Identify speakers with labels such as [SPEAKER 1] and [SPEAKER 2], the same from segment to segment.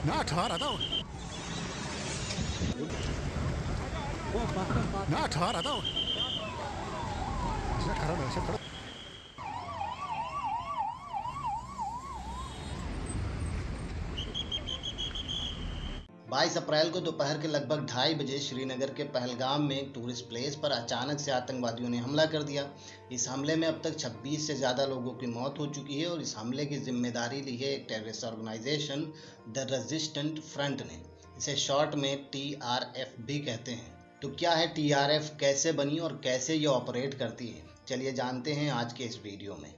[SPEAKER 1] ना ठहरा था ना ठहरा था ऐसे खड़ा
[SPEAKER 2] 22 अप्रैल को दोपहर के लगभग 2:30 बजे श्रीनगर के पहलगाम में एक टूरिस्ट प्लेस पर अचानक से आतंकवादियों ने हमला कर दिया। इस हमले में अब तक 26 से ज़्यादा लोगों की मौत हो चुकी है और इस हमले की जिम्मेदारी ली है एक terrorist organisation the resistant front ने। इसे शॉर्ट में TRF भी कहते हैं। तो क्या है TRF, कैसे बनी और कैसे ये ऑपरेट करती है, चलिए जानते हैं आज के इस वीडियो में।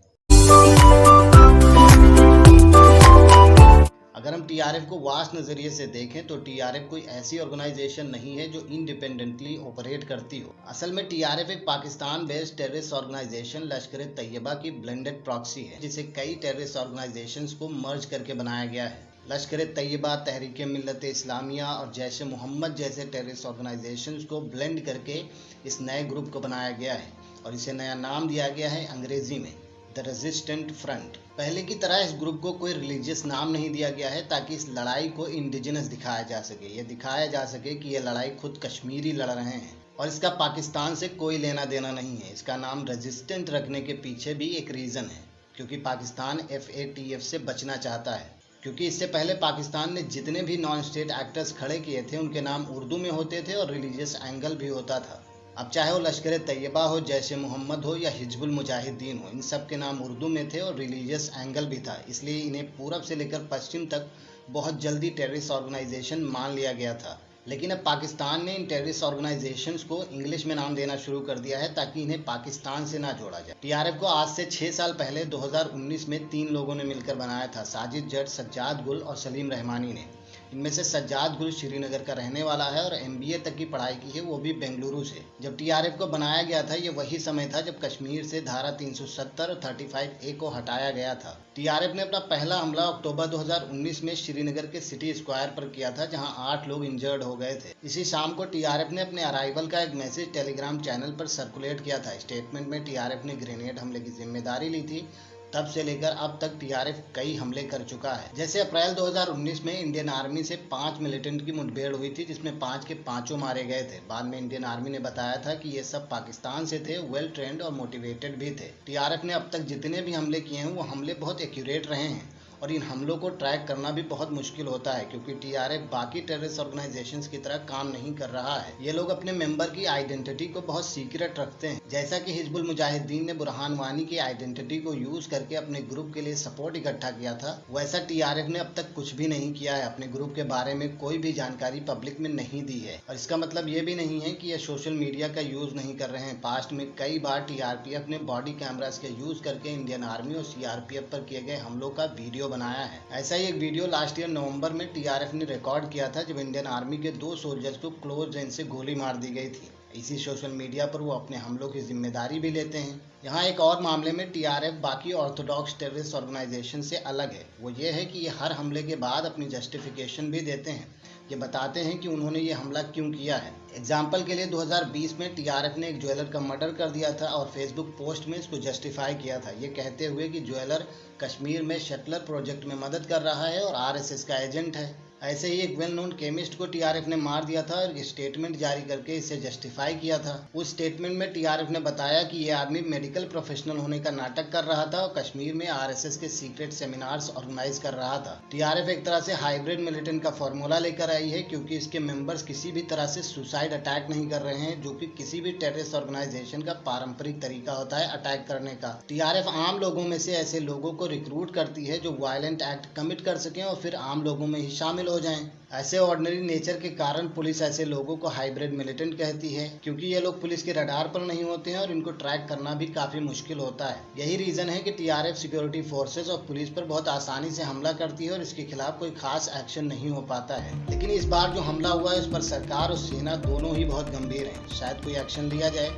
[SPEAKER 2] अगर हम TRF को वास्ट नज़रिए से देखें तो TRF कोई ऐसी ऑर्गेनाइजेशन नहीं है जो इंडिपेंडेंटली ऑपरेट करती हो। असल में TRF एक Pakistan based terrorist organisation Lashkar-e-Taiba की ब्लेंडेड प्रॉक्सी है, जिसे कई टेररिस्ट ऑर्गेनाइजेशंस को मर्ज करके बनाया गया है। लश्कर-ए-तैयबा, तहरीक-ए-मिल्लत-ए-इस्लामिया और जैश-ए-मोहम्मद जैसे टेररिस्ट ऑर्गेनाइजेशंस को ब्लेंड करके इस नए ग्रुप को बनाया गया है और इसे नया नाम दिया गया है अंग्रेजी में द रेजिस्टेंट फ्रंट। पहले की तरह इस ग्रुप को कोई रिलीजियस नाम नहीं दिया गया है ताकि इस लड़ाई को इंडिजिनस दिखाया जा सके। ये दिखाया जा सके कि ये लड़ाई खुद कश्मीरी लड़ रहे हैं और इसका पाकिस्तान से कोई लेना देना नहीं है। इसका नाम रेजिस्टेंट रखने के पीछे भी एक रीज़न है, क्योंकि पाकिस्तान FATF से बचना चाहता है। क्योंकि इससे पहले पाकिस्तान ने जितने भी नॉन स्टेट एक्टर्स खड़े किए थे उनके नाम उर्दू में होते थे और रिलीजियस एंगल भी होता था। अब चाहे वो लश्कर-ए-तैयबा हो, जैश-ए-मोहम्मद हो या हिजबुल मुजाहिदीन हो, इन सब के नाम उर्दू में थे और रिलीजियस एंगल भी था। इसलिए इन्हें पूरब से लेकर पश्चिम तक बहुत जल्दी टेररिस्ट ऑर्गेनाइजेशन मान लिया गया था। लेकिन अब पाकिस्तान ने इन टेररिस्ट ऑर्गेनाइजेशंस को इंग्लिश में नाम देना शुरू कर दिया है ताकि इन्हें पाकिस्तान से ना जोड़ा जाए। TRF को आज से 6 साल पहले 2019 में 3 लोगों ने मिलकर बनाया था, साजिद जट, सज्जाद गुल और सलीम रहमानी ने। इनमें से सज्जाद गुल श्रीनगर का रहने वाला है और MBA तक की पढ़ाई की है, वो भी बेंगलुरु से। जब TRF को बनाया गया था ये वही समय था जब कश्मीर से धारा 370 और 35A को हटाया गया था। TRF ने अपना पहला हमला अक्टूबर 2019 में श्रीनगर के सिटी स्क्वायर पर किया था, जहां 8 लोग इंजर्ड हो गए थे। इसी शाम को TRF ने अपने अराइवल का एक मैसेज टेलीग्राम चैनल पर सर्कुलेट किया था। स्टेटमेंट में TRF ने ग्रेनेड हमले की जिम्मेदारी ली थी। तब से लेकर अब तक TRF कई हमले कर चुका है। जैसे अप्रैल 2019 में इंडियन आर्मी से 5 मिलिटेंट की मुठभेड़ हुई थी, जिसमें 5 के 5 मारे गए थे। बाद में इंडियन आर्मी ने बताया था कि ये सब पाकिस्तान से थे, वेल ट्रेंड और मोटिवेटेड भी थे। TRF ने अब तक जितने भी हमले किए हैं वो हमले बहुत एक्यूरेट रहे हैं और इन हमलों को ट्रैक करना भी बहुत मुश्किल होता है, क्योंकि TRF बाकी टेररिस्ट ऑर्गेनाइजेशंस की तरह काम नहीं कर रहा है। ये लोग अपने मेंबर की आइडेंटिटी को बहुत सीक्रेट रखते हैं। जैसा कि हिजबुल मुजाहिदीन ने बुरहान वानी की आइडेंटिटी को यूज करके अपने ग्रुप के लिए सपोर्ट इकट्ठा किया था, वैसा TRF ने अब तक कुछ भी नहीं किया है। अपने ग्रुप के बारे में कोई भी जानकारी पब्लिक में नहीं दी है और इसका मतलब ये भी नहीं है कि ये सोशल मीडिया का यूज नहीं कर रहे हैं। पास्ट में कई बार TRPF ने बॉडी कैमरास के यूज करके इंडियन आर्मी और CRPF पर किए गए हमलों का वीडियो बनाया है। ऐसा ही एक वीडियो लास्ट ईयर नवंबर में TRF ने रिकॉर्ड किया था, जब इंडियन आर्मी के 2 सोल्जर्स को क्लोज रेंज से गोली मार दी गई थी। इसी सोशल मीडिया पर वो अपने हमलों की जिम्मेदारी भी लेते हैं। यहाँ एक और मामले में TRF बाकी ऑर्थोडॉक्स टेररिस्ट ऑर्गेनाइजेशन से अलग है। वो ये है कि ये हर हमले के बाद अपनी जस्टिफिकेशन भी देते हैं। ये बताते हैं कि उन्होंने ये हमला क्यों किया है। एग्जाम्पल के लिए 2020 में TRF ने एक ज्वेलर का मर्डर कर दिया था और फेसबुक पोस्ट में इसको जस्टिफाई किया था, ये कहते हुए कि ज्वेलर कश्मीर में शटलर प्रोजेक्ट में मदद कर रहा है और RSS का एजेंट है। ऐसे ही एक वेल नोन केमिस्ट को TRF ने मार दिया था और स्टेटमेंट जारी करके इसे जस्टिफाई किया था। उस स्टेटमेंट में TRF ने बताया कि ये आदमी मेडिकल प्रोफेशनल होने का नाटक कर रहा था और कश्मीर में RSS के सीक्रेट सेमिनार्स ऑर्गेनाइज कर रहा था। TRF एक तरह से हाइब्रिड मिलिटेंट का फॉर्मूला लेकर आई है, क्योंकि इसके मेंबर्स किसी भी तरह से सुसाइड अटैक नहीं कर रहे हैं, जो कि किसी भी टेररिस्ट ऑर्गेनाइजेशन का पारंपरिक तरीका होता है अटैक करने का। TRF आम लोगों में से ऐसे लोगों को रिक्रूट करती है जो वायलेंट एक्ट कमिट कर सकें और फिर आम लोगों में ही शामिल हो जाएं। ऐसे ऑर्डिनरी नेचर के कारण पुलिस ऐसे लोगों को हाइब्रिड मिलिटेंट कहती है, क्योंकि ये लोग पुलिस के रडार पर नहीं होते हैं और इनको ट्रैक करना भी काफी मुश्किल होता है। यही रीजन है कि TRF सिक्योरिटी फोर्सेस और पुलिस पर बहुत आसानी से हमला करती है और इसके खिलाफ कोई खास एक्शन नहीं हो पाता है। लेकिन इस बार जो हमला हुआ है उस पर सरकार और सेना दोनों ही बहुत गंभीर हैं। शायद कोई एक्शन लिया जाए।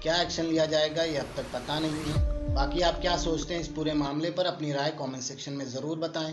[SPEAKER 2] क्या एक्शन लिया जाएगा ये अब तक पता नहीं है। बाकी आप क्या सोचते हैं इस पूरे मामले पर? अपनी राय कॉमेंट सेक्शन में जरूर बताएं।